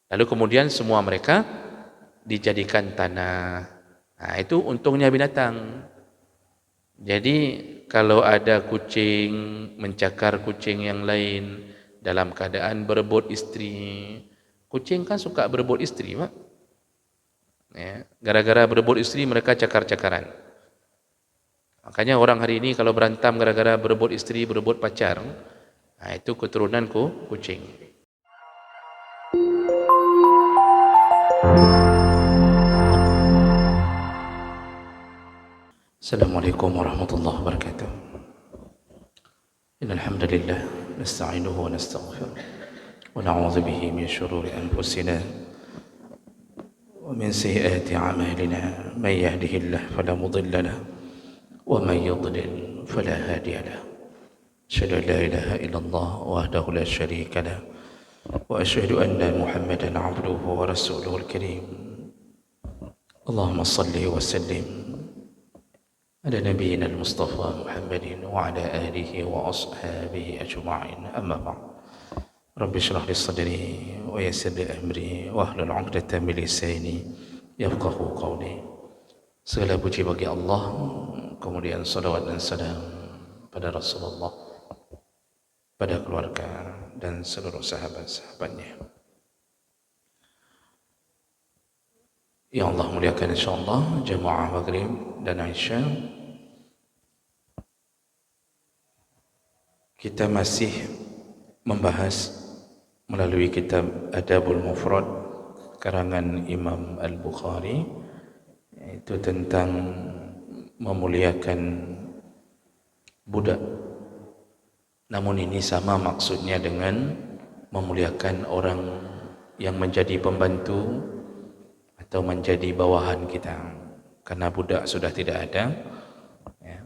Lalu kemudian semua mereka dijadikan tanah. Nah, itu untungnya binatang. Jadi kalau ada kucing mencakar kucing yang lain dalam keadaan berebut istri, kucing kan suka berebut istri, Pak. Ya, gara-gara berebut istri mereka cakar-cakaran. Makanya orang hari ini kalau berantam gara-gara berebut istri, berebut pacar, nah itu keturunanku kucing. Assalamualaikum warahmatullahi wabarakatuh. Innal hamdalillah nasta'inuhu wa nastaghfiruh wa na'udzu bihi min shururi anfusina wa min sayyiati a'malina. May yahdihillahu fala mudilla lahu wa may yudlil fala hadiya lahu. Asyhadu an la ilaha illallah wahdahu la syarika lahu wa asyhadu anna Muhammadan 'abduhu wa rasuluhul karim. Allahumma shalli wa sallim على نبينا المصطفى محمد وعلى آله وأصحابه أجمعين. أما بعد، رب اشرح لي صدري ويسر لي أمري واحلل عقدة من لساني يفقهوا قولي. Segala puji bagi Allah, kemudian salawat dan salam pada Rasulullah, pada keluarga dan seluruh sahabat-sahabatnya. Ya Allah muliakan insyaAllah jamaah maghrib dan Aisyah. Kita masih membahas melalui kitab Adabul Mufrad karangan Imam Al-Bukhari, yaitu tentang memuliakan budak. Namun ini sama maksudnya dengan memuliakan orang yang menjadi pembantu atau menjadi bawahan kita, karena budak sudah tidak ada.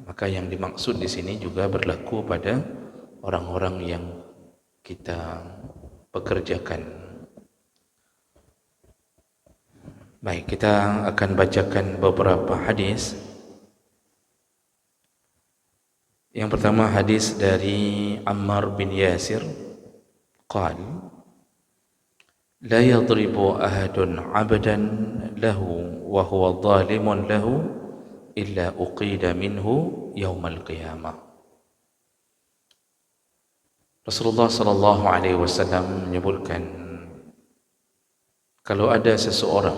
Maka yang dimaksud di sini juga berlaku pada orang-orang yang kita pekerjakan. Baik, kita akan bacakan beberapa hadis. Yang pertama hadis dari Ammar bin Yasir, qal la yadribu ahadun 'abdan lahu wa huwa zalimun lahu illa uqida minhu yaumal qiyamah. Rasulullah sallallahu alaihi wasallam menyebutkan, kalau ada seseorang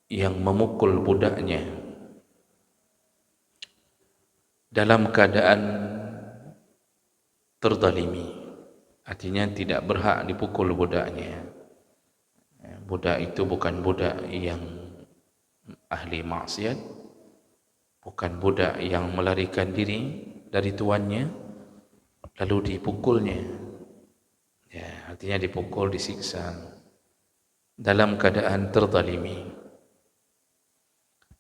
yang memukul budaknya dalam keadaan terzalimi, artinya tidak berhak dipukul budaknya. Budak itu bukan budak yang ahli maksiat, bukan budak yang melarikan diri dari tuannya lalu dipukulnya, ya, artinya dipukul, disiksa dalam keadaan terzalimi.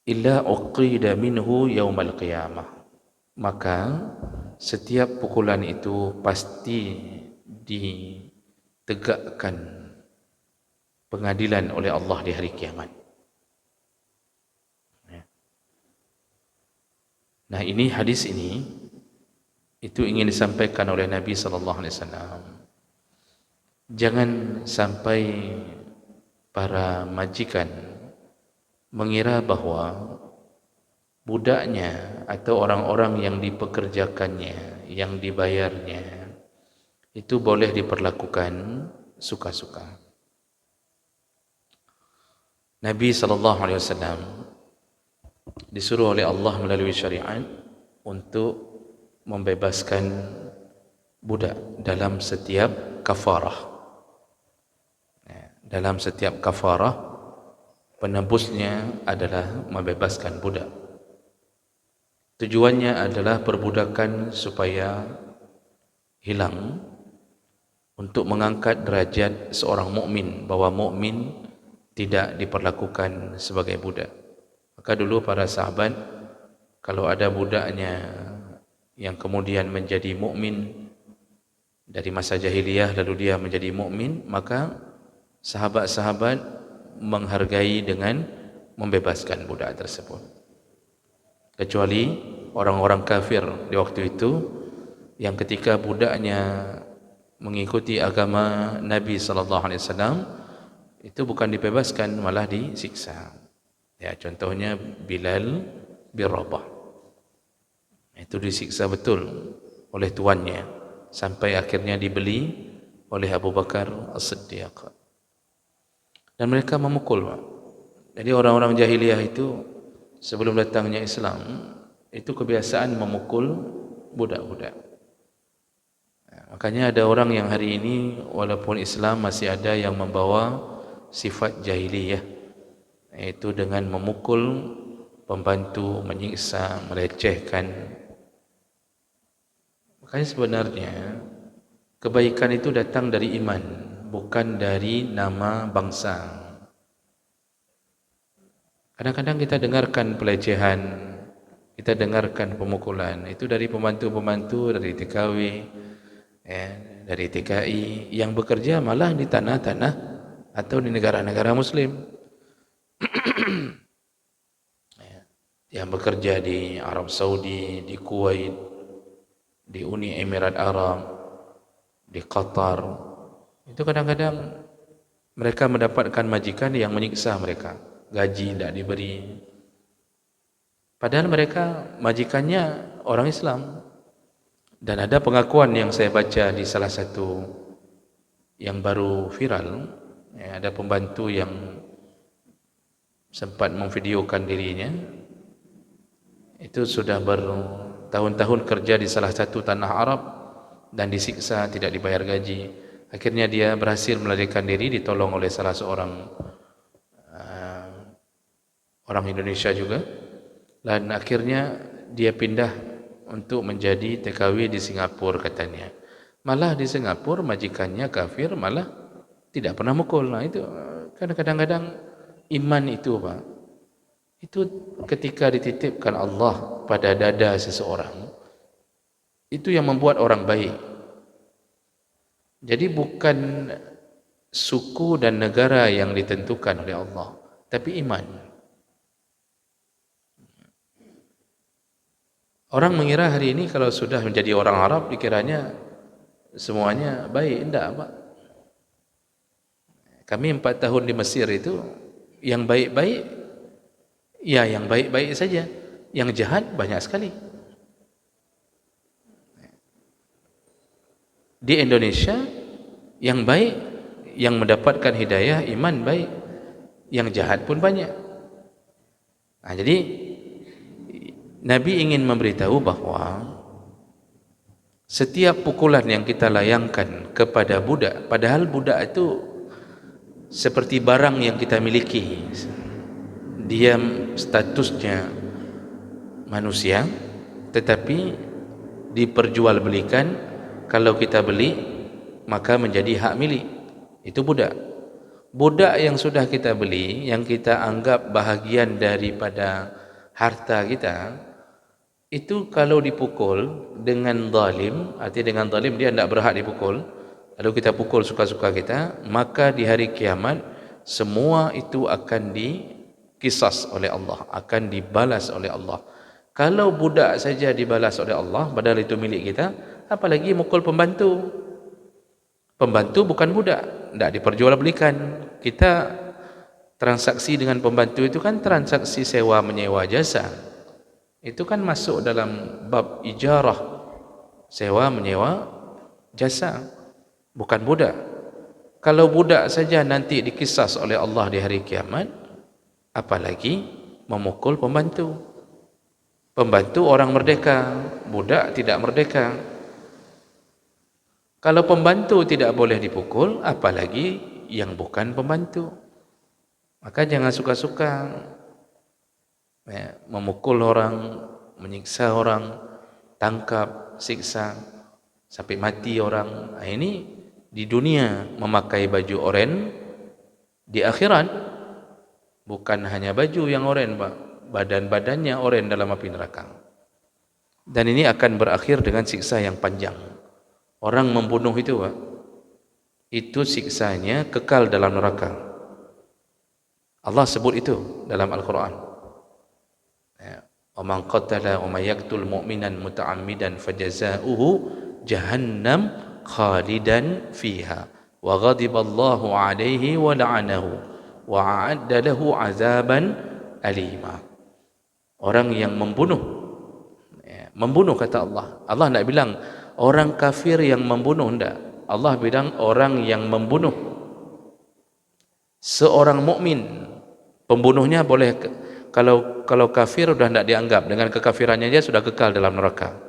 Illa uqida minhu yaumal qiyamah, maka setiap pukulan itu pasti ditegakkan pengadilan oleh Allah di hari kiamat. Nah, ini hadis ini itu ingin disampaikan oleh Nabi sallallahu alaihi wasallam. Jangan sampai para majikan mengira bahwa budaknya atau orang-orang yang dipekerjakannya, yang dibayarnya, itu boleh diperlakukan suka-suka. Nabi sallallahu alaihi wasallam disuruh oleh Allah melalui syariat untuk membebaskan budak dalam setiap kafarah. Dalam setiap kafarah, penebusnya adalah membebaskan budak. Tujuannya adalah perbudakan supaya hilang, untuk mengangkat derajat seorang mukmin, bahwa mukmin tidak diperlakukan sebagai budak. Maka dulu para sahabat, kalau ada budaknya yang kemudian menjadi mukmin dari masa jahiliyah lalu dia menjadi mukmin, maka sahabat-sahabat menghargai dengan membebaskan budak tersebut. Kecuali orang-orang kafir di waktu itu, yang ketika budaknya mengikuti agama Nabi sallallahu alaihi wasallam, Itu bukan dibebaskan, malah disiksa. Ya, contohnya Bilal bin Rabah. Itu disiksa betul oleh tuannya sampai akhirnya dibeli oleh Abu Bakar As-Siddiq. Dan mereka memukul, Pak. Jadi orang-orang jahiliyah itu sebelum datangnya Islam itu kebiasaan memukul budak-budak. Makanya ada orang yang hari ini walaupun Islam masih ada yang membawa sifat jahiliyah, yaitu dengan memukul pembantu, menyiksa, melecehkan. Makanya sebenarnya kebaikan itu datang dari iman, bukan dari nama bangsa. Kadang-kadang kita dengarkan pelecehan, kita dengarkan pemukulan, itu dari pembantu-pembantu, dari TKW, ya, dari TKI yang bekerja malah di tanah-tanah atau di negara-negara Muslim, ya, yang bekerja di Arab Saudi, di Kuwait, di Uni Emirat Arab, di Qatar. Itu kadang-kadang mereka mendapatkan majikan yang menyiksa mereka, gaji tidak diberi. Padahal mereka majikannya orang Islam. Dan ada pengakuan yang saya baca di salah satu yang baru viral, ya, ada pembantu yang sempat memvideokan dirinya, itu sudah bertahun-tahun kerja di salah satu tanah Arab dan disiksa, tidak dibayar gaji. Akhirnya dia berhasil melarikan diri, ditolong oleh salah seorang orang Indonesia juga, dan akhirnya dia pindah untuk menjadi TKW di Singapura katanya. Malah di Singapura majikannya kafir, malah tidak pernah mukul. Nah itu kadang-kadang iman itu, Pak, itu ketika dititipkan Allah pada dada seseorang, itu yang membuat orang baik. Jadi bukan suku dan negara yang ditentukan oleh Allah, tapi iman. Orang mengira hari ini kalau sudah menjadi orang Arab dikiranya semuanya baik. Tidak, Pak. Kami 4 tahun di Mesir itu yang baik-baik, ya yang baik-baik saja. Yang jahat banyak sekali. Di Indonesia yang baik, yang mendapatkan hidayah iman baik, yang jahat pun banyak. Nah, jadi Nabi ingin memberitahu bahwa setiap pukulan yang kita layangkan kepada budak, padahal budak itu seperti barang yang kita miliki, dia statusnya manusia tetapi diperjualbelikan. Kalau kita beli maka menjadi hak milik. Itu budak. Budak yang sudah kita beli, yang kita anggap bahagian daripada harta kita, itu kalau dipukul dengan zalim, artinya dengan zalim dia tidak berhak dipukul, lalu kita pukul suka-suka kita, maka di hari kiamat semua itu akan dikisas oleh Allah, akan dibalas oleh Allah. Kalau budak saja dibalas oleh Allah, padahal itu milik kita, apalagi mukul pembantu. Pembantu bukan budak, tidak diperjualbelikan. Kita transaksi dengan pembantu itu kan transaksi sewa menyewa jasa. Itu kan masuk dalam bab ijarah, sewa menyewa jasa, bukan budak. Kalau budak saja nanti dikisas oleh Allah di hari kiamat, apalagi memukul pembantu. Pembantu orang merdeka, budak tidak merdeka. Kalau pembantu tidak boleh dipukul, apalagi yang bukan pembantu. Maka jangan suka-suka ya, memukul orang, menyiksa orang, tangkap, siksa sampai mati orang. Nah, ini di dunia memakai baju oranye, di akhirat bukan hanya baju yang oranye, Pak, badan-badannya oranye dalam api neraka. Dan ini akan berakhir dengan siksa yang panjang. Orang membunuh itu, Pak, itu siksanya kekal dalam neraka. Allah sebut itu dalam Al-Quran. وَمَنْ قَتَلَ وَمَنْ يَقْتُلْ مُؤْمِنًا مُتَعَمِّدًا فَجَزَاؤُهُ جَهَنَّمْ خَالِدًا فِيهَا wa ghadiballahu alaihi wa la'anahu wa a'adda lahu azaban alima. Orang yang membunuh, membunuh kata Allah. Allah tidak bilang orang kafir yang membunuh, tidak. Allah bilang orang yang membunuh. Seorang mukmin, pembunuhnya boleh, kalau kafir sudah tidak dianggap, dengan kekafirannya dia sudah kekal dalam neraka.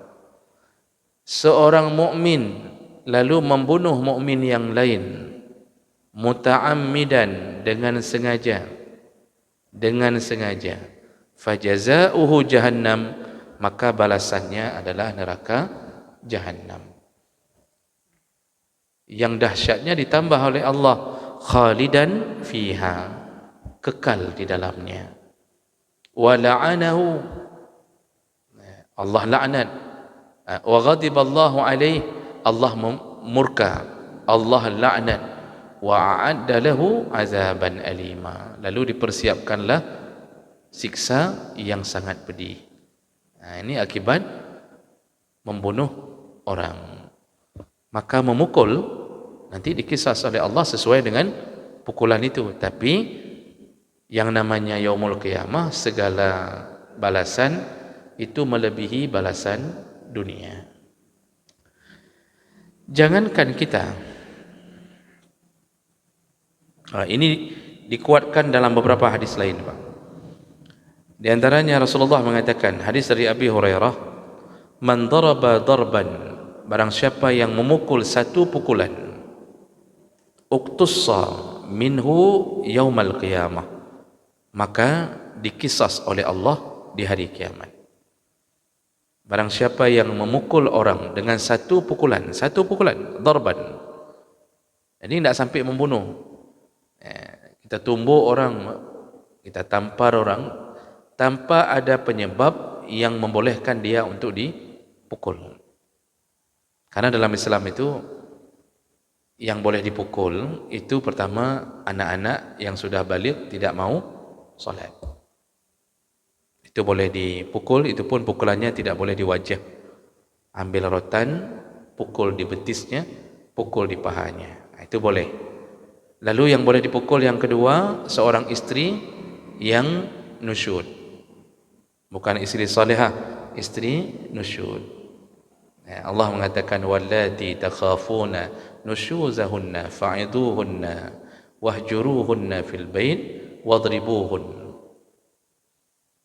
Seorang mukmin lalu membunuh mukmin yang lain muta'ammidan, dengan sengaja, fajaza'uhu jahannam, maka balasannya adalah neraka jahannam. Yang dahsyatnya ditambah oleh Allah, khalidan fiha, kekal di dalamnya. Wa la'anahu, Allah laknat. Wa ghadiballahu alaih, Allah murka, Allah laknat. Wa a'adda lahu azaban alima, lalu dipersiapkanlah siksa yang sangat pedih. Ini akibat membunuh orang. Maka memukul nanti dikisas oleh Allah sesuai dengan pukulan itu. Tapi yang namanya yaumul qiyamah, segala balasan itu melebihi balasan dunia. Jangankan kita, ini dikuatkan dalam beberapa hadis lain, Pak. Di antaranya Rasulullah mengatakan, hadis dari Abi Hurairah, man daraba darban, barang siapa yang memukul satu pukulan, uktussa minhu yaumal qiyamah, maka dikisas oleh Allah di hari kiamat. Barang siapa yang memukul orang dengan satu pukulan, darban, jadi tidak sampai membunuh. Kita tumbuk orang, kita tampar orang tanpa ada penyebab yang membolehkan dia untuk dipukul. Karena dalam Islam itu yang boleh dipukul itu pertama anak-anak yang sudah baligh tidak mau solat. Itu boleh dipukul, itu pun pukulannya tidak boleh di wajah. Ambil rotan, pukul di betisnya, pukul di pahanya. Itu boleh. Lalu yang boleh dipukul yang kedua, seorang istri yang nusyud. Bukan istri salihah, istri nusyud. Allah mengatakan wallati takhafuna nusyuzahunna fa'iduhunna wahjuruhunna fil bait wadribuhun.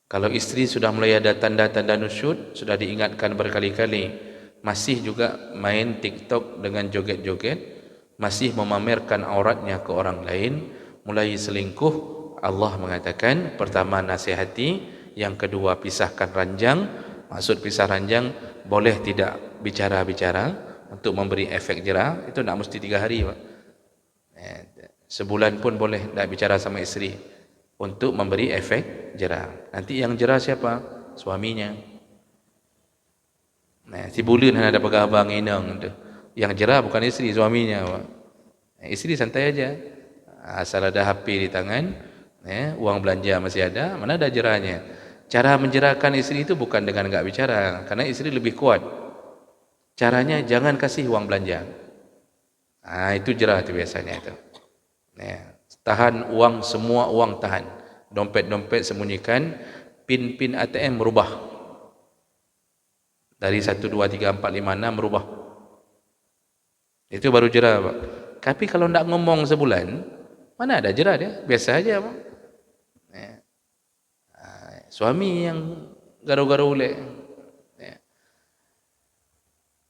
Kalau istri sudah mulai ada tanda-tanda nusyud, sudah diingatkan berkali-kali, masih juga main TikTok dengan joget-joget, masih memamerkan auratnya ke orang lain, mulai selingkuh, Allah mengatakan pertama nasihati, yang kedua pisahkan ranjang. Maksud pisah ranjang, boleh tidak bicara-bicara untuk memberi efek jera, itu tak mesti 3 hari, Pak. Sebulan pun boleh tak bicara sama isteri untuk memberi efek jera. Nanti yang jera siapa? Suaminya. Si bulan ada pegang abang inang tu. Yang jera bukan isteri, suaminya, Pak. Isteri santai aja, asal ada HP di tangan, uang belanja masih ada, mana ada jeranya. Cara menjerakan isteri itu bukan dengan enggak bicara, karena isteri lebih kuat. Caranya jangan kasih uang belanja. Itu jerah itu biasanya itu. Tahan uang, semua uang tahan. Dompet-dompet sembunyikan, pin-pin ATM merubah. Dari 1, 2, 3, 4, 5, 6 merubah. Itu baru jerah, Pak. Tapi kalau tidak ngomong sebulan, mana ada jerah dia? Biasa aja, Pak. Suami yang garu-garu ulek.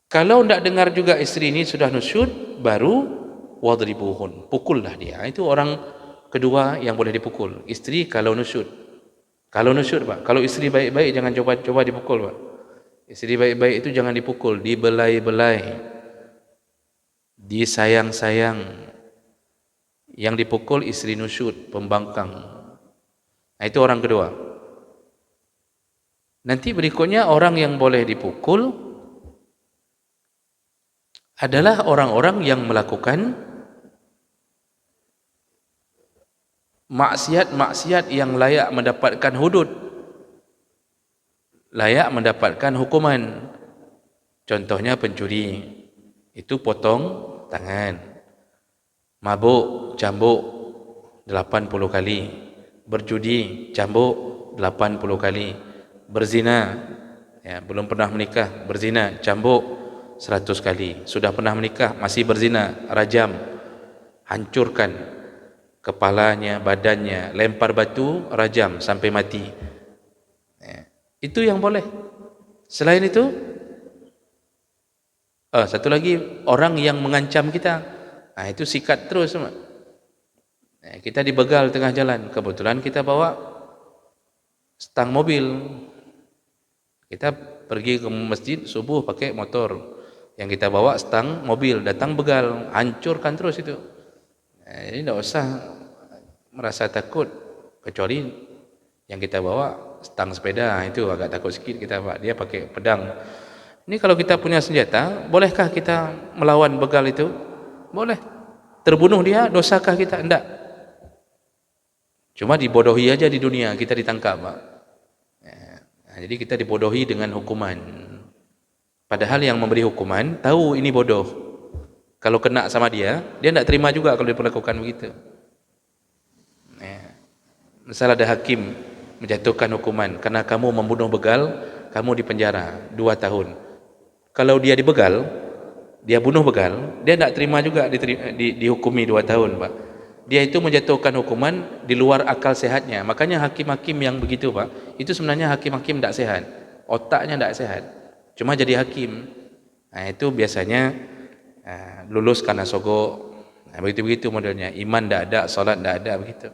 Kalau tidak dengar juga isteri ini sudah nusyud, baru wadribuhun, pukullah dia. Itu orang kedua yang boleh dipukul. Isteri kalau nusyud. Kalau nusyud, Pak. Kalau isteri baik-baik jangan coba dipukul, Pak. Isteri baik-baik itu jangan dipukul, dibelai-belai, disayang-sayang. Yang dipukul isteri nusyud, pembangkang. Itu orang kedua. Nanti berikutnya orang yang boleh dipukul adalah orang-orang yang melakukan maksiat-maksiat yang layak mendapatkan hudud, layak mendapatkan hukuman. Contohnya pencuri, itu potong tangan. Mabuk, cambuk 80 kali. Berjudi, cambuk 80 kali. Berzina, ya, belum pernah menikah, berzina, cambuk 100 kali. Sudah pernah menikah, masih berzina, rajam, hancurkan kepalanya, badannya, lempar batu, rajam sampai mati. Ya, itu yang boleh. Selain itu, satu lagi, orang yang mengancam kita, itu sikat terus. Kita dibegal tengah jalan, kebetulan kita bawa stang mobil, kita pergi ke masjid subuh pakai motor, yang kita bawa stang mobil, datang begal, hancurkan terus itu. Jadi tidak usah merasa takut, kecuali yang kita bawa stang sepeda, itu agak takut sikit kita, Pak. Dia pakai pedang. Ini kalau kita punya senjata, bolehkah kita melawan begal itu? Boleh. Terbunuh dia, dosakah kita? Tidak. Cuma dibodohi aja di dunia, kita ditangkap, Pak. Jadi kita dibodohi dengan hukuman. Padahal yang memberi hukuman tahu ini bodoh. Kalau kena sama dia tidak terima juga kalau diperlakukan begitu. Misal ada hakim menjatuhkan hukuman, karena kamu membunuh begal, kamu dipenjara 2 tahun. Kalau dia dibegal, dia bunuh begal, dia tidak terima juga dihukumi 2 tahun, Pak. Dia itu menjatuhkan hukuman di luar akal sehatnya. Makanya hakim-hakim yang begitu, Pak, itu sebenarnya hakim-hakim tidak sehat, otaknya tidak sehat, cuma jadi hakim. Itu biasanya lulus karena sogok. Begitu-begitu modelnya. Iman tidak ada, salat tidak ada, begitu.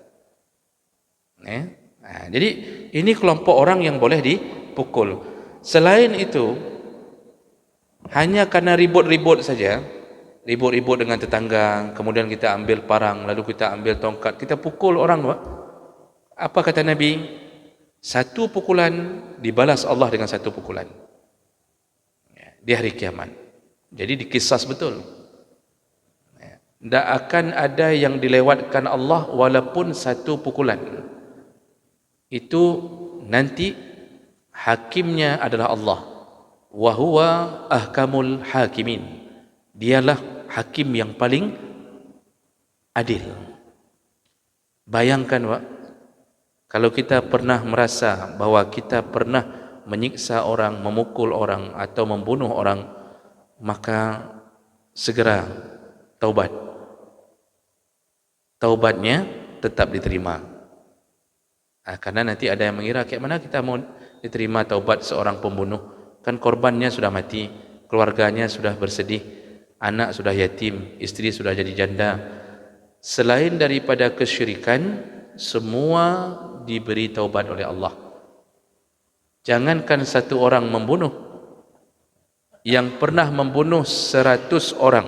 Jadi ini kelompok orang yang boleh dipukul. Selain itu, hanya karena ribut-ribut saja, ribut-ribut dengan tetangga, kemudian kita ambil parang, lalu kita ambil tongkat, kita pukul orang, Pak. Apa kata Nabi? 1 pukulan dibalas Allah dengan 1 pukulan di hari kiamat. Jadi dikisas betul. Tidak akan ada yang dilewatkan Allah walaupun 1 pukulan. Itu nanti hakimnya adalah Allah. Wa huwa ahkamul hakimin. Dialah hakim yang paling adil. Bayangkan, Pak, kalau kita pernah merasa bahwa kita pernah menyiksa orang, memukul orang atau membunuh orang, maka segera taubat. Taubatnya tetap diterima. Karena nanti ada yang mengira, kayak mana kita mau diterima taubat seorang pembunuh? Kan korbannya sudah mati, keluarganya sudah bersedih, anak sudah yatim, istri sudah jadi janda. Selain daripada kesyirikan, semua diberi taubat oleh Allah. Jangankan 1 orang membunuh, yang pernah membunuh 100 orang,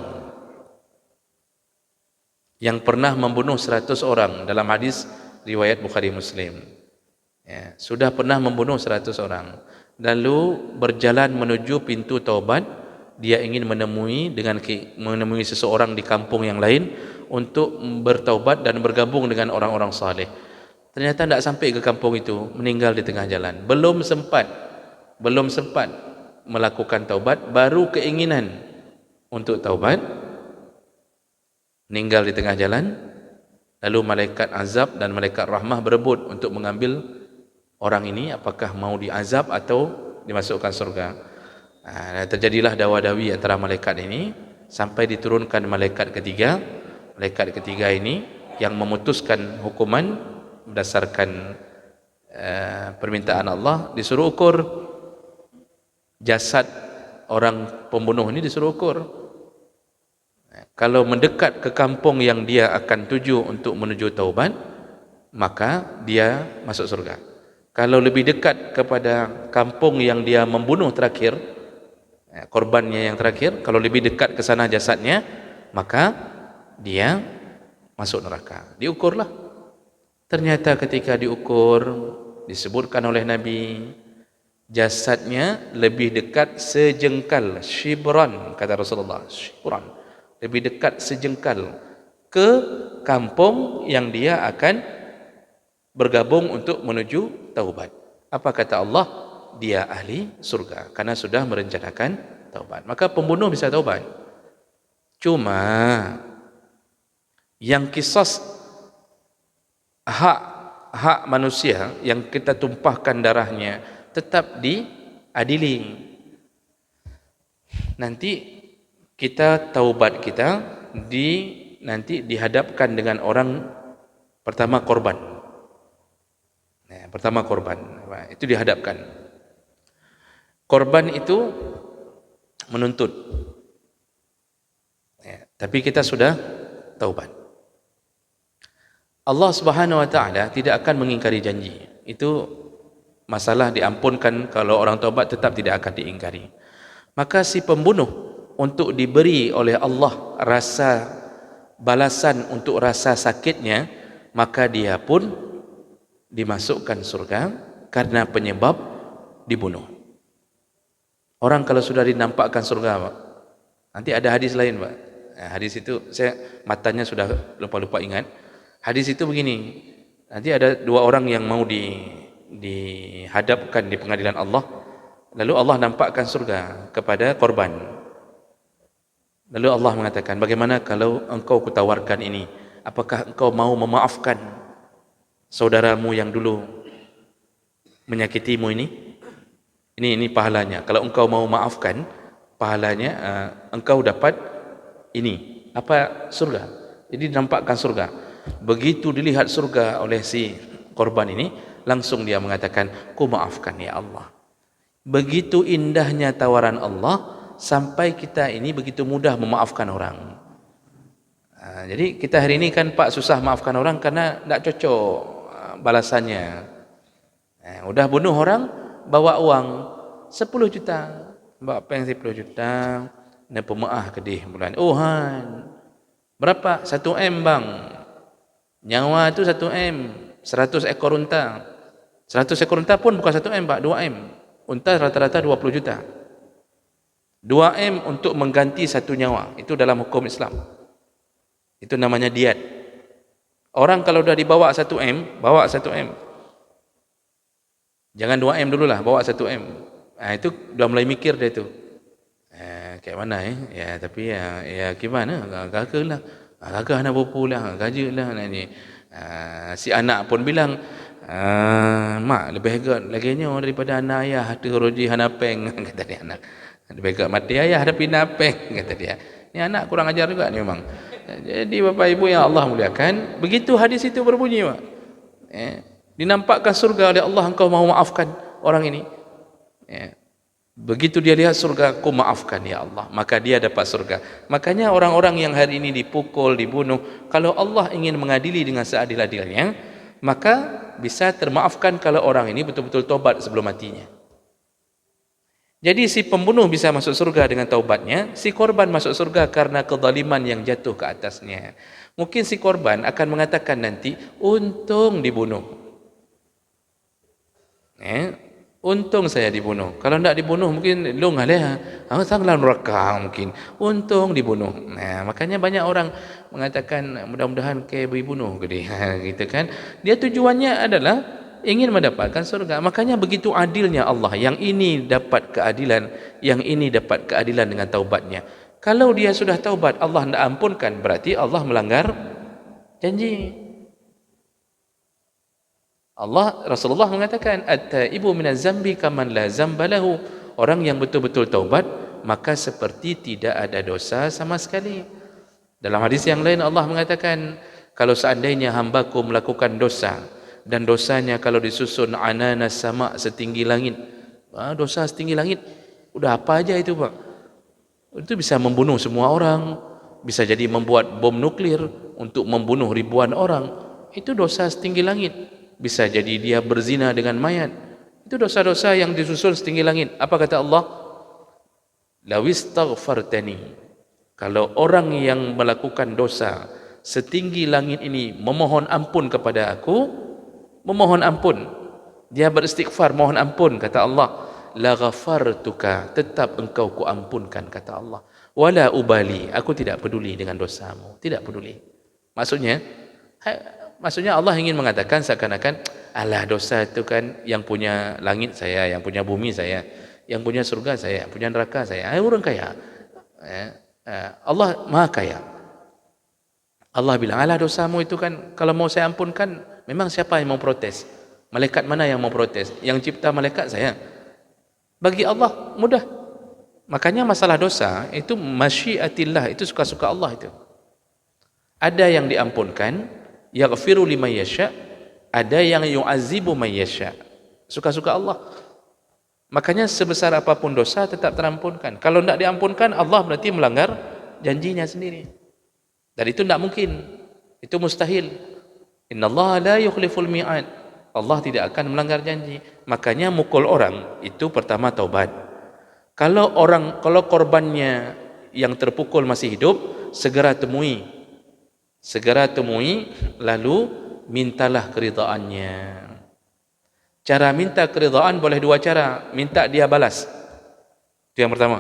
yang pernah membunuh 100 orang dalam hadis riwayat Bukhari Muslim, sudah pernah membunuh 100 orang, lalu berjalan menuju pintu taubat, dia ingin menemui seseorang di kampung yang lain untuk bertaubat dan bergabung dengan orang-orang saleh. Ternyata tidak sampai ke kampung itu, meninggal di tengah jalan. Belum sempat melakukan taubat, baru keinginan untuk taubat, meninggal di tengah jalan. Lalu malaikat azab dan malaikat rahmah berebut untuk mengambil orang ini, apakah mau diazab atau dimasukkan surga. Terjadilah dawa-dawi antara malaikat ini sampai diturunkan malaikat ketiga. Malaikat ketiga ini yang memutuskan hukuman berdasarkan permintaan Allah. Disuruh ukur jasad orang pembunuh ini, disuruh ukur. Kalau mendekat ke kampung yang dia akan tuju untuk menuju taubat, maka dia masuk surga. Kalau lebih dekat kepada kampung yang dia membunuh terakhir, korbannya yang terakhir, kalau lebih dekat ke sana jasadnya, maka dia masuk neraka. Diukurlah. Ternyata ketika diukur, disebutkan oleh Nabi, jasadnya lebih dekat sejengkal, shibran, kata Rasulullah, shibran, lebih dekat sejengkal ke kampung yang dia akan bergabung untuk menuju taubat. Apa kata Allah? Dia ahli surga karena sudah merencanakan taubat. Maka pembunuh bisa taubat. Cuma Yang qisas, hak manusia yang kita tumpahkan darahnya tetap diadili. Nanti kita taubat kita nanti dihadapkan dengan orang pertama korban. Pertama korban itu dihadapkan. Korban itu menuntut, tapi kita sudah taubat. Allah Subhanahu wa taala tidak akan mengingkari janji. Itu masalah diampunkan kalau orang taubat tetap tidak akan diingkari. Maka si pembunuh untuk diberi oleh Allah rasa balasan untuk rasa sakitnya, maka dia pun dimasukkan surga karena penyebab dibunuh. Orang kalau sudah dinampakkan surga, Pak, nanti ada hadis lain, Pak. Hadis itu saya matanya sudah lupa-lupa ingat. Hadis itu begini, nanti ada dua orang yang mau dihadapkan di pengadilan Allah, lalu Allah nampakkan surga kepada korban. Lalu Allah mengatakan, bagaimana kalau engkau kutawarkan ini? Apakah engkau mau memaafkan saudaramu yang dulu menyakitimu ini? Ini pahalanya. Kalau engkau mau maafkan, pahalanya engkau dapat ini. Apa? Surga. Jadi nampakkan surga. Begitu dilihat surga oleh si korban ini, langsung dia mengatakan, ku maafkan ya Allah. Begitu indahnya tawaran Allah, sampai kita ini begitu mudah memaafkan orang. Jadi kita hari ini kan Pak susah maafkan orang karena tidak cocok balasannya. Udah bunuh orang, bawa uang 10 juta, bawa peng 10 juta, dan pemaaf kedih bulan. Han, berapa? 1 M bang. Nyawa itu 1 M, 100 ekor unta. 100 ekor unta pun bukan 1 M, Pak, 2 M. Unta rata-rata 20 juta. 2 M untuk mengganti 1 nyawa. Itu dalam hukum Islam. Itu namanya diat. Orang kalau dah dibawa 1 M, bawa 1 M. Jangan 2 M dululah, bawa 1 M. Itu dah mulai mikir dia tu. Kayak mana ya, tapi ya gimana? Gagahlah. Gagah nak berpulang, gajilah ni. Si anak pun bilang, mak lebih hebat laginya daripada anak ayah teruji hanapeng, kata dia anak. Lebih hebat mati ayah ada pinapeng, kata dia. Ni anak kurang ajar juga ni memang. Jadi Bapak Ibu yang Allah muliakan, begitu hadis itu berbunyi, Pak. Dinampakkan surga oleh Allah, engkau mau maafkan orang ini. Begitu dia lihat surga, aku maafkan ya Allah, maka dia dapat surga. Makanya orang-orang yang hari ini dipukul, dibunuh, kalau Allah ingin mengadili dengan seadil-adilnya, maka bisa termaafkan kalau orang ini betul-betul taubat sebelum matinya. Jadi si pembunuh bisa masuk surga dengan taubatnya, si korban masuk surga karena kezaliman yang jatuh ke atasnya. Mungkin si korban akan mengatakan nanti, untung dibunuh. Untung saya dibunuh. Kalau tidak dibunuh mungkin long aleh, sanglah neraka mungkin. Untung dibunuh. Makanya banyak orang mengatakan mudah-mudahan ke dibunuh gitu kan. Dia tujuannya adalah ingin mendapatkan surga. Makanya begitu adilnya Allah. Yang ini dapat keadilan, yang ini dapat keadilan dengan taubatnya. Kalau dia sudah taubat, Allah tidak ampunkan, berarti Allah melanggar janji. Rasulullah mengatakan, at-taibu minaz zambi kaman la zamba lahu. Orang yang betul-betul taubat, maka seperti tidak ada dosa sama sekali. Dalam hadis yang lain Allah mengatakan, kalau seandainya hambaku melakukan dosa, dan dosanya kalau disusun ananas sama setinggi langit, dosa setinggi langit, udah apa aja itu, Pak? Itu bisa membunuh semua orang, bisa jadi membuat bom nuklir untuk membunuh ribuan orang. Itu dosa setinggi langit. Bisa jadi dia berzina dengan mayat. Itu dosa-dosa yang disusun setinggi langit. Apa kata Allah? Lawistaghfartani. Kalau orang yang melakukan dosa setinggi langit ini memohon ampun kepada aku, memohon ampun, dia beristighfar, mohon ampun, kata Allah, la ghafartuka, tetap engkau kuampunkan, kata Allah. Wala ubali, aku tidak peduli dengan dosamu, tidak peduli. Maksudnya Allah ingin mengatakan seakan-akan, alah dosa itu kan yang punya langit saya, yang punya bumi saya, yang punya surga saya, punya neraka saya. Orang kaya. Allah Maha Kaya. Allah bilang, alah dosamu itu kan kalau mau saya ampunkan, memang siapa yang mau protes? Malaikat mana yang mau protes? Yang cipta malaikat saya. Bagi Allah mudah. Makanya masalah dosa itu masyiatillah, itu suka-suka Allah itu. Ada yang diampunkan, yaghfiru liman yasha, ada yang yu'azibu man yasha. Suka-suka Allah. Makanya sebesar apapun dosa tetap terampunkan. Kalau tidak diampunkan, Allah berarti melanggar janjinya sendiri. Dan itu tidak mungkin. Itu mustahil. Innallaha la yukhliful mi'ad. Allah tidak akan melanggar janji. Makanya mukul orang itu pertama taubat. Kalau korbannya yang terpukul masih hidup, segera temui. Segera temui, lalu mintalah keridhaannya. Cara minta keridhaan boleh dua cara. Minta dia balas. Itu yang pertama.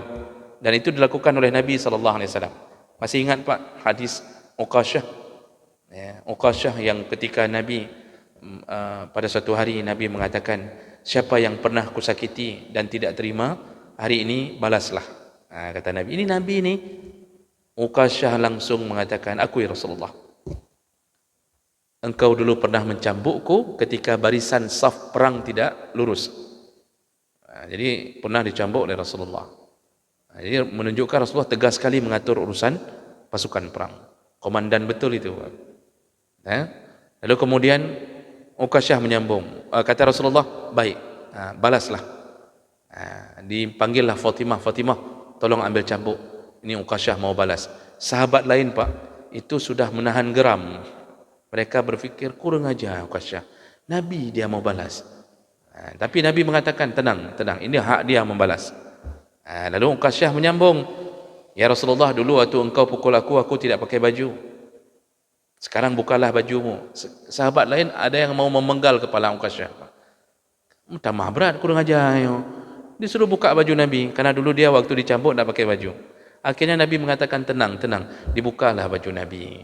Dan itu dilakukan oleh Nabi SAW. Masih ingat Pak hadis Uqashah? Ya, Uqashah yang ketika Nabi pada suatu hari Nabi mengatakan, siapa yang pernah kusakiti dan tidak terima, hari ini balaslah. Kata Nabi. Ini Nabi ini. Uqashah langsung mengatakan, aku ya Rasulullah, engkau dulu pernah mencambukku ketika barisan saf perang tidak lurus. Jadi pernah dicambuk oleh Rasulullah. Jadi menunjukkan Rasulullah tegas sekali mengatur urusan pasukan perang. Komandan betul itu. Lalu kemudian Uqashah menyambung. Kata Rasulullah, baik, balaslah. Dipanggillah Fatimah. Fatimah, tolong ambil cambuk. Ini Uqashah mau balas. Sahabat lain Pak, itu sudah menahan geram. Mereka berfikir, kurang aja Uqashah. Nabi dia mau balas. Tapi Nabi mengatakan, tenang, ini hak dia membalas. Lalu Uqashah menyambung, ya Rasulullah, dulu waktu engkau pukul aku tidak pakai baju. Sekarang bukalah bajumu. Sahabat lain ada yang mau memenggal kepala Uqashah. Tambah berat, kurang aja. Disuruh buka baju Nabi, karena dulu dia waktu dicambuk tak pakai baju. Akhirnya Nabi mengatakan, tenang, dibukalah baju Nabi.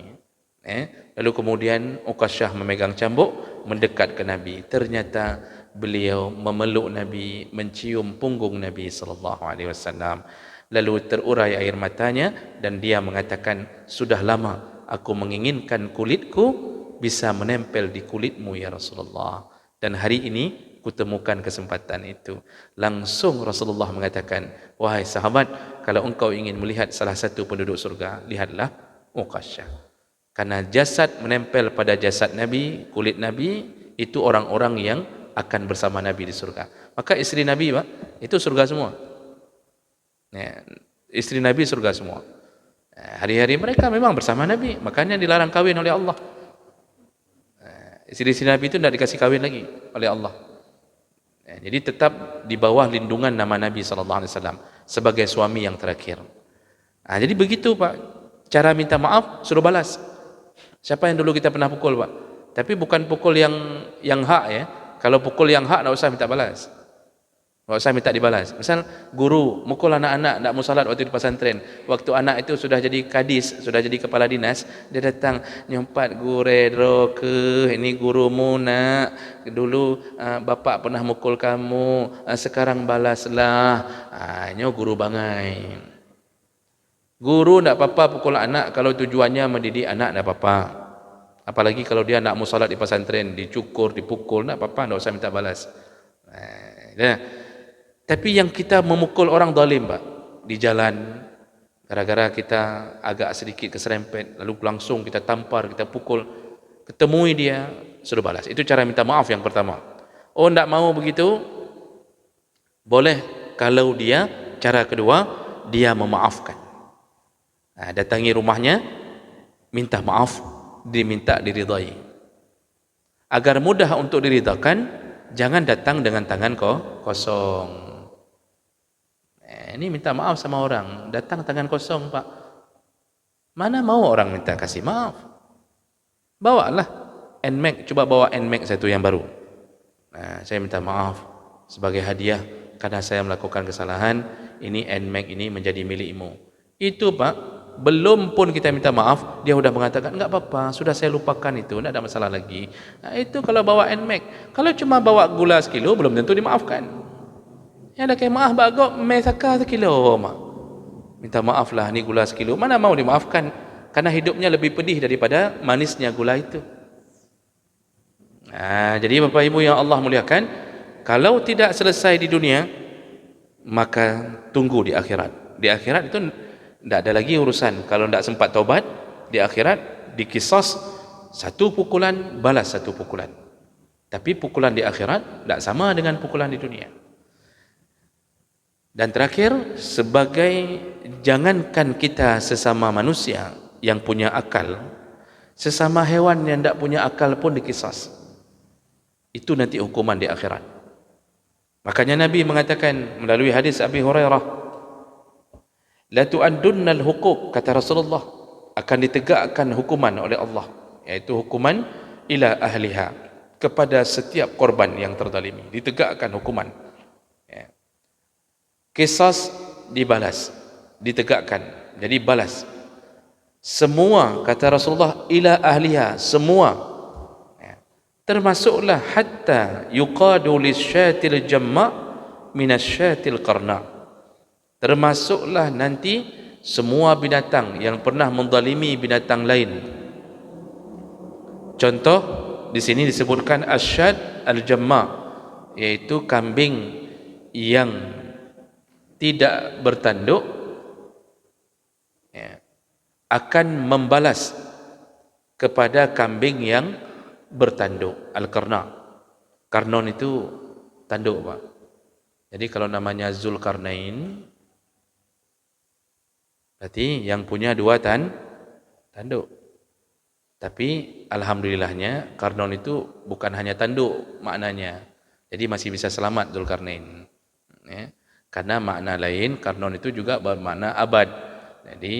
Lalu kemudian Uqashah memegang cambuk, mendekat ke Nabi. Ternyata beliau memeluk Nabi, mencium punggung Nabi SAW. Lalu terurai air matanya dan dia mengatakan, sudah lama aku menginginkan kulitku bisa menempel di kulitmu ya Rasulullah. Dan hari ini kutemukan kesempatan itu. Langsung Rasulullah mengatakan, wahai sahabat, kalau engkau ingin melihat salah satu penduduk surga, lihatlah Uqashah. Karena jasad menempel pada jasad Nabi, kulit Nabi, itu orang-orang yang akan bersama Nabi di surga. Maka istri Nabi Pak, itu surga semua. Istri Nabi surga semua. Hari-hari mereka memang bersama Nabi, makanya dilarang kawin oleh Allah. Istri-istri Nabi itu tidak dikasih kawin lagi oleh Allah. Jadi tetap di bawah lindungan nama Nabi SAW sebagai suami yang terakhir. Jadi begitu Pak, cara minta maaf suruh balas. Siapa yang dulu kita pernah pukul Pak? Tapi bukan pukul yang hak ya. Kalau pukul yang hak, tak usah minta balas. Tak usah minta dibalas. Misal guru mukul anak-anak tak mau salat waktu di pesantren. Waktu anak itu sudah jadi kadis, sudah jadi kepala dinas, dia datang, nyompat guru ke, ini gurumu nak, dulu bapak pernah mukul kamu, sekarang balaslah. Ini guru bangai. Guru tak apa-apa pukul anak kalau tujuannya mendidik anak, tak apa-apa. Apalagi kalau dia nak mau salat di pesantren, dicukur, dipukul, tak apa-apa, tak usah minta balas. Tapi yang kita memukul orang zalim Pak, di jalan, gara-gara kita agak sedikit keserempet, lalu langsung kita tampar, kita pukul, ketemui dia, suruh balas. Itu cara minta maaf yang pertama. Oh, tidak mau begitu? Boleh kalau dia, cara kedua, dia memaafkan. Datangi rumahnya, minta maaf, diminta diridai. Agar mudah untuk diridhakan, jangan datang dengan tangan kosong. Ini minta maaf sama orang, datang tangan kosong Pak. Mana mau orang minta kasih maaf? Bawalah NMAX, coba bawa NMAX satu yang baru. Saya minta maaf sebagai hadiah karena saya melakukan kesalahan. Ini NMAX ini menjadi milikmu. Itu Pak, belum pun kita minta maaf, dia sudah mengatakan enggak apa-apa, sudah saya lupakan itu, tidak ada masalah lagi. Itu kalau bawa NMAX. Kalau cuma bawa gula sekilo, belum tentu dimaafkan. Ya ada kayak maaf bagok mesaka sekilo mak. Minta maaflah ni gula sekilo. Mana mau dimaafkan? karena hidupnya lebih pedih daripada manisnya gula itu. Jadi Bapak Ibu yang Allah muliakan, kalau tidak selesai di dunia, maka tunggu di akhirat. Di akhirat itu tidak ada lagi urusan. Kalau tidak sempat taubat, di akhirat dikisas satu pukulan, balas satu pukulan. Tapi pukulan di akhirat tidak sama dengan pukulan di dunia. Dan terakhir, sebagai jangankan kita sesama manusia yang punya akal, sesama hewan yang tidak punya akal pun dikisas. Itu nanti hukuman di akhirat. Makanya Nabi mengatakan melalui hadis Abi Hurairah, la tu'addunnal huquq, kata Rasulullah, akan ditegakkan hukuman oleh Allah, yaitu hukuman ila ahliha, kepada setiap korban yang terzalimi, ditegakkan hukuman. Qisas dibalas, ditegakkan, jadi balas. Semua, kata Rasulullah, ila ahliha, semua. Termasuklah hatta yuqadu lisyatil jamma minasyatil qarna. Termasuklah nanti semua binatang yang pernah menzalimi binatang lain. Contoh di sini disebutkan asyad al-jamma, yaitu kambing yang tidak bertanduk, akan membalas kepada kambing yang bertanduk. Al-qarna, karnon itu tanduk, Pak. Jadi kalau namanya Zulkarnain, berarti yang punya dua tanduk. Tapi alhamdulillahnya karnon itu bukan hanya tanduk maknanya, jadi masih bisa selamat Zulkarnain, karena makna lain karnon itu juga bermakna abad. Jadi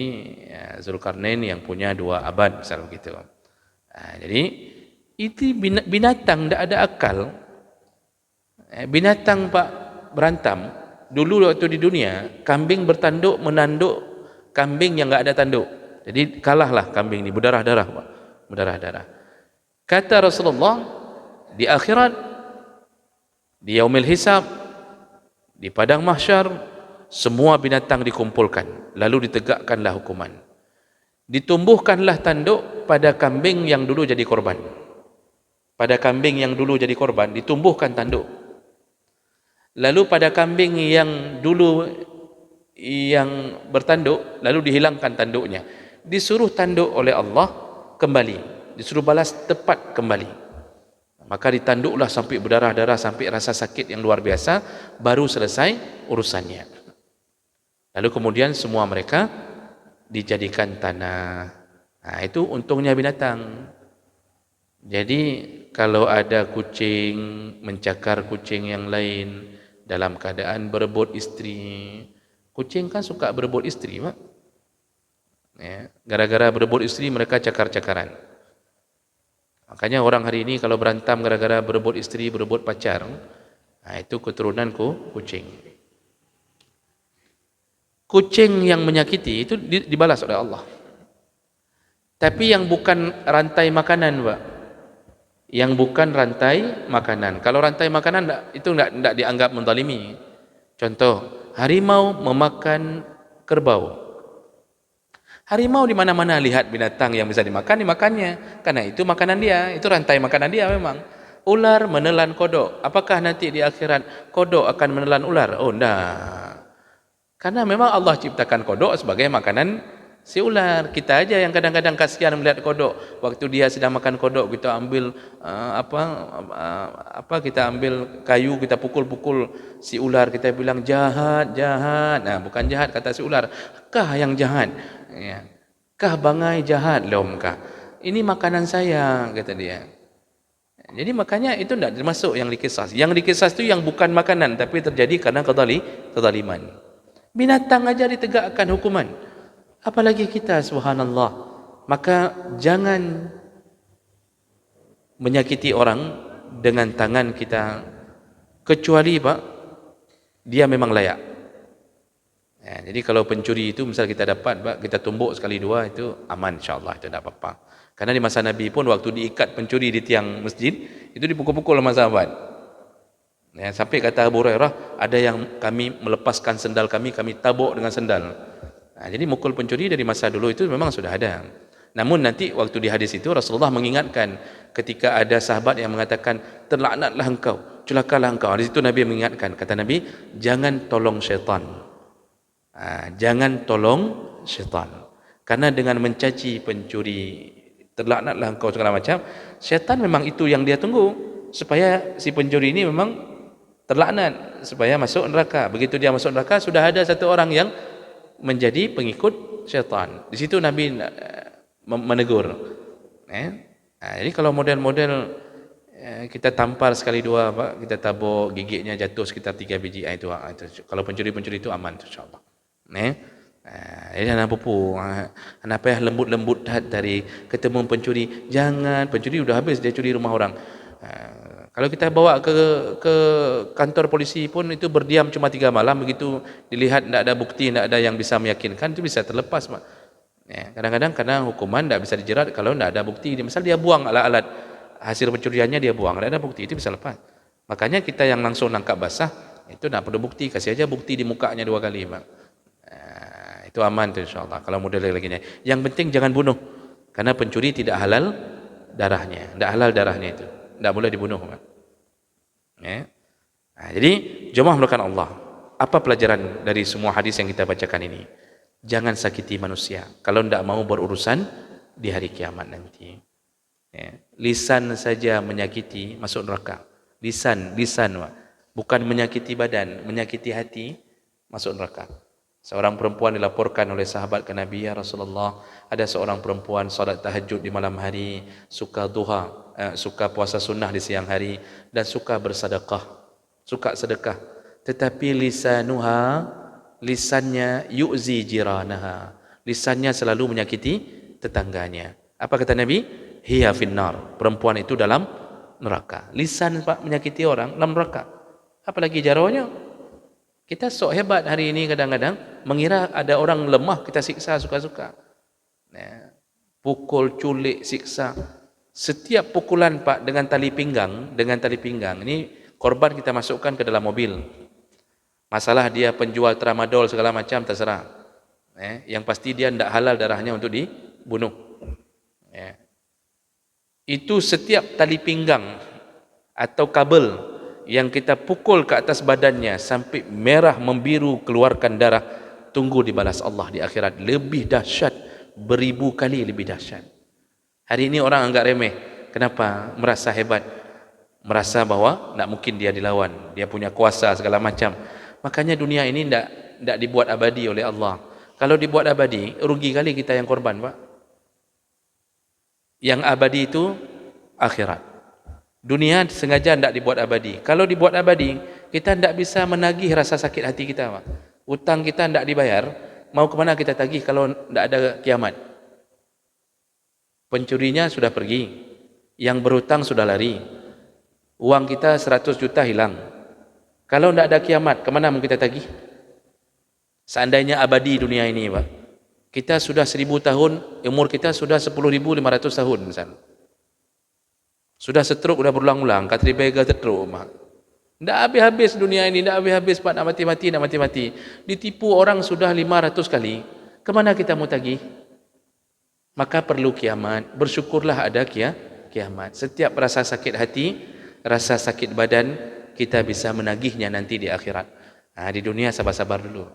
Zulkarnain yang punya dua abad, misal begitu. Jadi itu binatang tidak ada akal. Binatang, Pak, berantam. Dulu waktu di dunia, kambing bertanduk menanduk kambing yang tidak ada tanduk. Jadi kalahlah kambing ini, berdarah-darah, Pak. Berdarah-darah. Kata Rasulullah, di akhirat, di yaumil hisab, di padang mahsyar, semua binatang dikumpulkan, lalu ditegakkanlah hukuman. Ditumbuhkanlah tanduk pada kambing yang dulu jadi korban. Pada kambing yang dulu jadi korban ditumbuhkan tanduk. Lalu pada kambing yang dulu yang bertanduk, lalu dihilangkan tanduknya. Disuruh tanduk oleh Allah kembali, disuruh balas tepat kembali. Maka ditanduklah sampai berdarah-darah, sampai rasa sakit yang luar biasa, baru selesai urusannya. Lalu kemudian semua mereka dijadikan tanah. Itu untungnya binatang. Jadi kalau ada kucing mencakar kucing yang lain dalam keadaan berebut istri, kucing kan suka berebut istri, Pak. Gara-gara berebut istri mereka cakar-cakaran. Makanya orang hari ini kalau berantem gara-gara berebut istri, berebut pacar, itu keturunanku kucing. Kucing yang menyakiti itu dibalas oleh Allah. Tapi yang bukan rantai makanan, Pak. Yang bukan rantai makanan. Kalau rantai makanan itu tidak dianggap menzalimi. Contoh, harimau memakan kerbau. Harimau di mana-mana lihat binatang yang bisa dimakannya, karena itu makanan dia, itu rantai makanan dia memang. Ular menelan kodok. Apakah nanti di akhirat kodok akan menelan ular? Oh, enggak. Karena memang Allah ciptakan kodok sebagai makanan si ular. Kita aja yang kadang-kadang kasihan melihat kodok. Waktu dia sedang makan kodok, kita ambil kita ambil kayu, kita pukul-pukul si ular, kita bilang jahat, jahat. Nah, bukan jahat kata si ular. Kah yang jahat? Ya. Kah bangai jahat lom kah? Ini makanan saya, kata dia. Jadi makanya itu tidak termasuk yang dikisas. Yang dikisas itu yang bukan makanan, tapi terjadi karena kezaliman. Binatang aja ditegakkan hukuman, apalagi kita, subhanallah. Maka jangan menyakiti orang dengan tangan kita, kecuali, Pak, dia memang layak. Jadi kalau pencuri itu misal kita dapat, Pak, kita tumbuk sekali dua, itu aman, insyaAllah, itu tidak apa-apa. Karena di masa Nabi pun waktu diikat pencuri di tiang masjid, itu dipukul-pukul sama sahabat. Sampai kata Abu Hurairah, ada yang kami melepaskan sendal kami tabuk dengan sendal. Jadi mukul pencuri dari masa dulu itu memang sudah ada. Namun nanti waktu di hadis itu Rasulullah mengingatkan ketika ada sahabat yang mengatakan terlaknatlah engkau, celakalah engkau. Di situ Nabi mengingatkan, kata Nabi, jangan tolong syaitan. Jangan tolong syaitan. Karena dengan mencaci pencuri, terlaknatlah engkau segala macam, syaitan memang itu yang dia tunggu, supaya si pencuri ini memang terlaknat, supaya masuk neraka. Begitu dia masuk neraka, sudah ada satu orang yang menjadi pengikut syaitan. Di situ Nabi menegur. Jadi kalau model-model kita tampar sekali dua, kita tabuk gigitnya jatuh sekitar 3 biji, itu kalau pencuri-pencuri itu aman, insyaAllah. Jadi anak pupu, anak payah lembut-lembut dari ketemu pencuri. Jangan, pencuri udah habis dia curi rumah orang. Kalau kita bawa ke kantor polisi pun itu berdiam cuma 3 malam, begitu dilihat tidak ada bukti, tidak ada yang bisa meyakinkan, itu bisa terlepas, Pak. Kadang-kadang karena hukuman tidak bisa dijerat kalau tidak ada bukti. Misal dia buang alat-alat hasil pencuriannya, dia buang, tidak ada bukti, itu bisa lepas. Makanya kita yang langsung nangkap basah itu tidak perlu bukti, kasih aja bukti di mukanya 2 kali, Pak. Itu aman tu, insyaAllah. Kalau model lagi ni, yang penting jangan bunuh, karena pencuri tidak halal darahnya, tidak halal darahnya itu, tidak boleh dibunuh, Pak. Jadi jemaah melakukan Allah, apa pelajaran dari semua hadis yang kita bacakan ini? Jangan sakiti manusia kalau tidak mau berurusan di hari kiamat nanti. Lisan saja menyakiti, masuk neraka. Lisan, bukan menyakiti badan, menyakiti hati, masuk neraka. Seorang perempuan dilaporkan oleh sahabat ke Nabi, ya Rasulullah, ada seorang perempuan salat tahajud di malam hari, suka duha, suka puasa sunnah di siang hari, dan suka bersedekah, suka sedekah. Tetapi lisannya yu'zi jiranaha, lisannya selalu menyakiti tetangganya. Apa kata Nabi? Hiya finnar, perempuan itu dalam neraka. Lisan, Pak, menyakiti orang, dalam neraka. Apalagi jaranya. Kita sok hebat hari ini, kadang-kadang mengira ada orang lemah kita siksa suka-suka. Pukul, culik, siksa. Setiap pukulan, Pak, dengan tali pinggang, ini korban kita masukkan ke dalam mobil. Masalah dia penjual tramadol segala macam, terserah. Yang pasti dia tidak halal darahnya untuk dibunuh. Itu setiap tali pinggang atau kabel yang kita pukul ke atas badannya sampai merah membiru keluarkan darah, tunggu dibalas Allah di akhirat lebih dahsyat, 1000 kali lebih dahsyat. Hari ini orang anggap remeh. Kenapa? Merasa hebat, merasa bahwa tidak mungkin dia dilawan, dia punya kuasa segala macam. Makanya dunia ini tidak dibuat abadi oleh Allah. Kalau dibuat abadi, rugi kali kita yang korban, Pak. Yang abadi itu akhirat. Dunia sengaja tidak dibuat abadi. Kalau dibuat abadi, kita tidak bisa menagih rasa sakit hati kita, Pak. Hutang kita tidak dibayar, mau ke mana kita tagih kalau tidak ada kiamat? Pencurinya sudah pergi, yang berhutang sudah lari, uang kita 100 juta hilang. Kalau tidak ada kiamat, ke mana mau kita tagih? Seandainya abadi dunia ini, Pak, kita sudah 1000 tahun, umur kita sudah 10.500 tahun misalnya. Sudah stroke, sudah berulang-ulang, Katri Bega stroke, Mak. Tidak habis-habis dunia ini, tidak habis-habis, Pak, nak mati-mati. Ditipu orang sudah 500 kali. Kemana kita mau tagih? Maka perlu kiamat. Bersyukurlah ada kiamat. Setiap rasa sakit hati, rasa sakit badan, kita bisa menagihnya nanti di akhirat. Di dunia sabar-sabar dulu.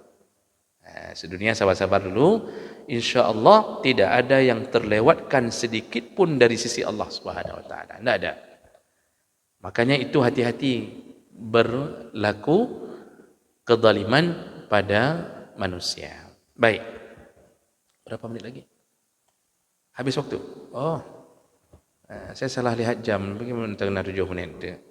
Sedunia sabar-sabar dulu. InsyaAllah tidak ada yang terlewatkan sedikit pun dari sisi Allah Subhanahu Wa Taala. Tidak ada. Makanya itu hati-hati berlaku kezaliman pada manusia. Baik. Berapa menit lagi? Habis waktu? Oh, saya salah lihat jam. Bagaimana tengah 7 menit?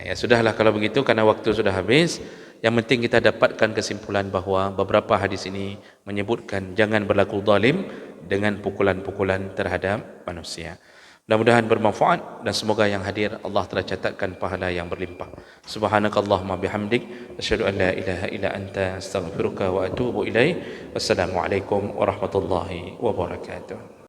Ya sudahlah kalau begitu, karena waktu sudah habis. Yang penting kita dapatkan kesimpulan bahawa beberapa hadis ini menyebutkan jangan berlaku zalim dengan pukulan-pukulan terhadap manusia. Mudah-mudahan bermanfaat dan semoga yang hadir Allah telah catatkan pahala yang berlimpah. Subhanakallahumma bihamdik, asyhadu an la ilaha illa anta, astaghfiruka wa atubu ilaik. Wassalamualaikum warahmatullahi wabarakatuh.